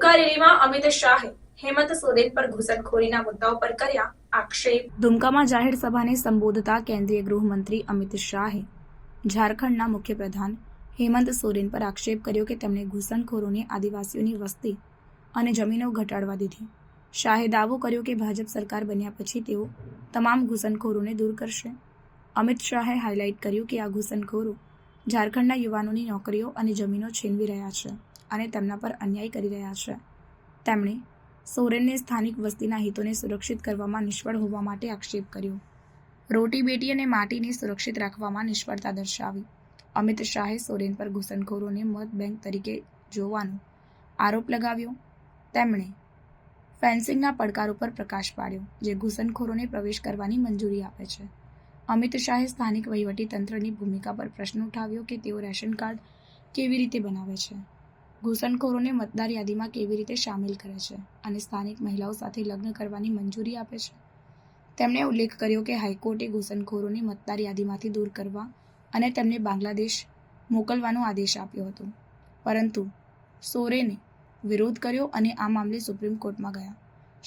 दुमका રેલીમાં અમિત શાહે હેમંત સોરેન પર ઘૂસણખોરીના મુદ્દાઓ પર કર્યા આક્ષેપ। दुमकाમાં જાહેર સભાને સંબોધતા કેન્દ્રીય ગૃહમંત્રી અમિત શાહે ઝારખંડના મુખ્યપ્રધાન હેમંત સોરેન પર આક્ષેપ કર્યો કે તેમણે ઘૂસણખોરોને આદિવાસીઓની વસ્તી અને જમીનો ઘટાડવા દીધી। શાહે દાવો કર્યો કે ભાજપ સરકાર બન્યા પછી તેઓ તમામ ઘૂસણખોરોને દૂર કરશે। અમિત શાહે હાઇલાઇટ કર્યું કે આ ઘૂસણખોરો ઝારખંડના યુવાનોની નોકરીઓ અને જમીનો છીનવી રહ્યા છે અને તેમના પર અન્યાય કરી રહ્યા છે। તેમણે સોરેનને સ્થાનિક વસ્તીના હિતોને સુરક્ષિત કરવામાં નિષ્ફળ હોવા માટે આક્ષેપ કર્યો। રોટી બેટી અને માટીને સુરક્ષિત રાખવામાં નિષ્ફળતા દર્શાવી। અમિત શાહે સોરેન પર ઘૂસણખોરોને મત બેંક તરીકે જોવાનો આરોપ લગાવ્યો। તેમણે ફેન્સિંગના પડકારો પર પ્રકાશ પાડ્યો જે ઘૂસણખોરોને પ્રવેશ કરવાની મંજૂરી આપે છે। અમિત શાહે સ્થાનિક વહીવટી તંત્રની ભૂમિકા પર પ્રશ્ન ઉઠાવ્યો કે તેઓ રેશન કાર્ડ કેવી રીતે બનાવે છે, ઘૂસણખોરોને મતદાર યાદીમાં કેવી રીતે સામેલ કરે છે અને સ્થાનિક મહિલાઓ સાથે લગ્ન કરવાની મંજૂરી આપે છે। તેમણે ઉલ્લેખ કર્યો કે હાઈકોર્ટે ઘૂસણખોરોને મતદાર યાદીમાંથી દૂર કરવા અને તેમને બાંગ્લાદેશ મોકલવાનો આદેશ આપ્યો હતો, પરંતુ સોરેને વિરોધ કર્યો અને આ મામલે સુપ્રીમ કોર્ટમાં ગયા।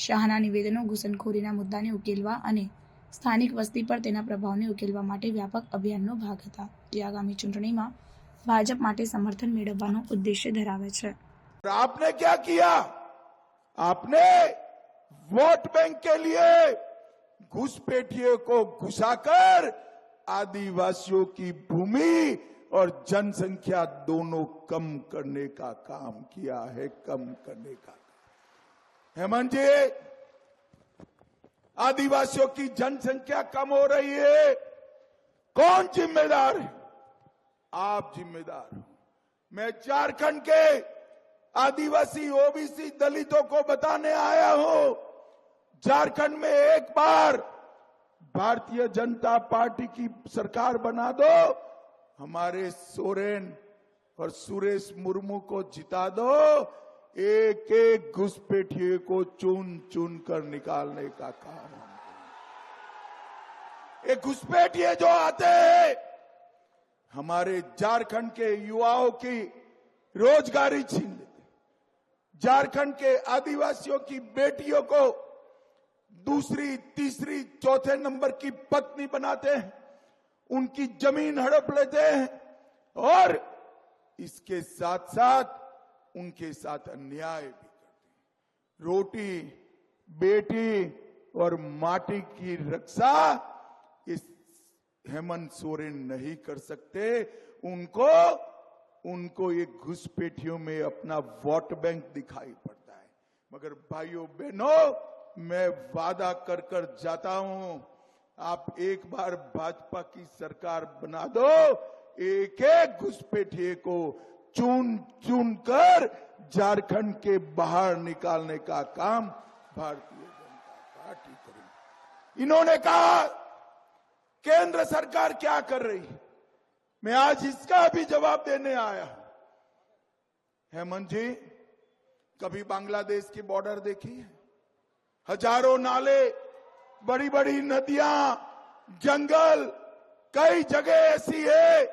શાહના નિવેદનો ઘૂસણખોરીના મુદ્દાને ઉકેલવા અને સ્થાનિક વસ્તી પર તેના પ્રભાવને ઉકેલવા માટે વ્યાપક અભિયાનનો ભાગ હતા, જે આગામી ચૂંટણીમાં भाजपा माटे समर्थन मेळवવાનો उद्देश्य धरावे छे। आपने क्या किया? आपने वोट बैंक के लिए घुसपैठियों को घुसाकर आदिवासियों की भूमि और जनसंख्या दोनों कम करने का काम किया है, कम करने का। हेमंत जी, आदिवासियों की जनसंख्या कम हो रही है, कौन जिम्मेदार है? आप जिम्मेदार हो। मैं झारखंड के आदिवासी ओबीसी दलितों को बताने आया हूं, झारखंड में एक बार भारतीय जनता पार्टी की सरकार बना दो, हमारे सोरेन और सुरेश मुर्मू को जिता दो, एक एक घुसपैठिए को चुन चुन कर निकालने का काम। ये घुसपैठिए जो आते हैं हमारे झारखंड के युवाओं की रोजगारी छीन लेते, झारखंड के आदिवासियों की बेटियों को दूसरी तीसरी चौथे नंबर की पत्नी बनाते हैं, उनकी जमीन हड़प लेते हैं और इसके साथ साथ उनके साथ अन्याय भी करते हैं। रोटी बेटी और माटी की रक्षा इस हेमंत सोरेन नहीं कर सकते। उनको ये घुसपैठियों में अपना वोट बैंक दिखाई पड़ता है। मगर भाइयों बहनों, मैं वादा कर कर जाता हूं, आप एक बार भाजपा की सरकार बना दो, एक एक घुसपैठिए को चुन चुन कर झारखंड के बाहर निकालने का काम भारतीय जनता पार्टी करेगी। इन्होंने कहा केंद्र सरकार क्या कर रही है, मैं आज इसका भी जवाब देने आया हूं। हेमंत जी, कभी बांग्लादेश की बॉर्डर देखी है? हजारों नाले, बड़ी बड़ी नदियां, जंगल, कई जगह ऐसी है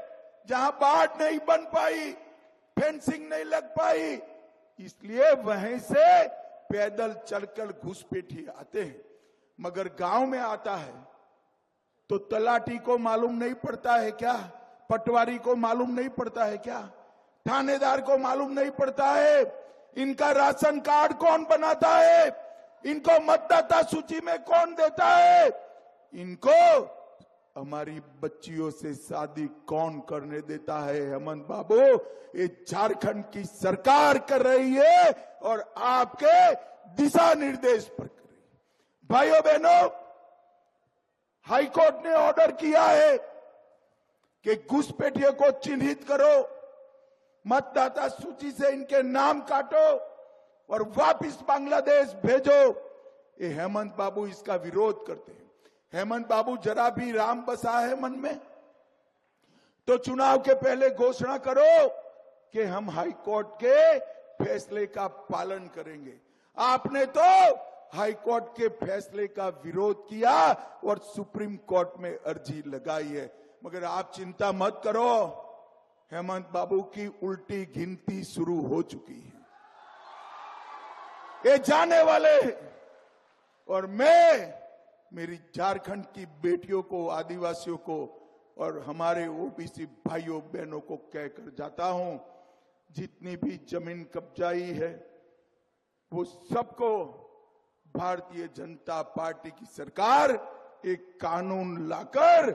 जहां बाढ़ नहीं बन पाई, फेंसिंग नहीं लग पाई, इसलिए वहीं से पैदल चलकर घुसपैठी आते हैं। मगर गांव में आता है तो तलाटी को मालूम नहीं पड़ता है क्या? पटवारी को मालूम नहीं पड़ता है क्या? थानेदार को मालूम नहीं पड़ता है? इनका राशन कार्ड कौन बनाता है? इनको मतदाता सूची में कौन देता है? इनको हमारी बच्चियों से शादी कौन करने देता है? हेमंत बाबू, ये झारखंड की सरकार कर रही है और आपके दिशा निर्देश पर कर रही है। भाइयों बहनों, हाईकोर्ट ने ऑर्डर किया है कि घुसपैठियों को चिन्हित करो, मतदाता सूची से इनके नाम काटो और वापिस बांग्लादेश भेजो। ये हेमंत बाबू इसका विरोध करते हैं। हेमंत बाबू, जरा भी राम बसा है मन में तो चुनाव के पहले घोषणा करो कि हम हाईकोर्ट के फैसले का पालन करेंगे। आपने तो हाईकोर्ट के फैसले का विरोध किया और सुप्रीम कोर्ट में अर्जी लगाई है। मगर आप चिंता मत करो, हेमंत बाबू की उल्टी गिनती शुरू हो चुकी है। ये जाने वाले हैं। और मैं मेरी झारखंड की बेटियों को, आदिवासियों को और हमारे ओबीसी भाइयों बहनों को कहकर जाता हूं, जितनी भी जमीन कब्जाई है वो सबको भारतीय जनता पार्टी की सरकार एक कानून लाकर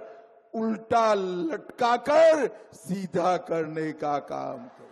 उल्टा लटकाकर सीधा करने का काम करे।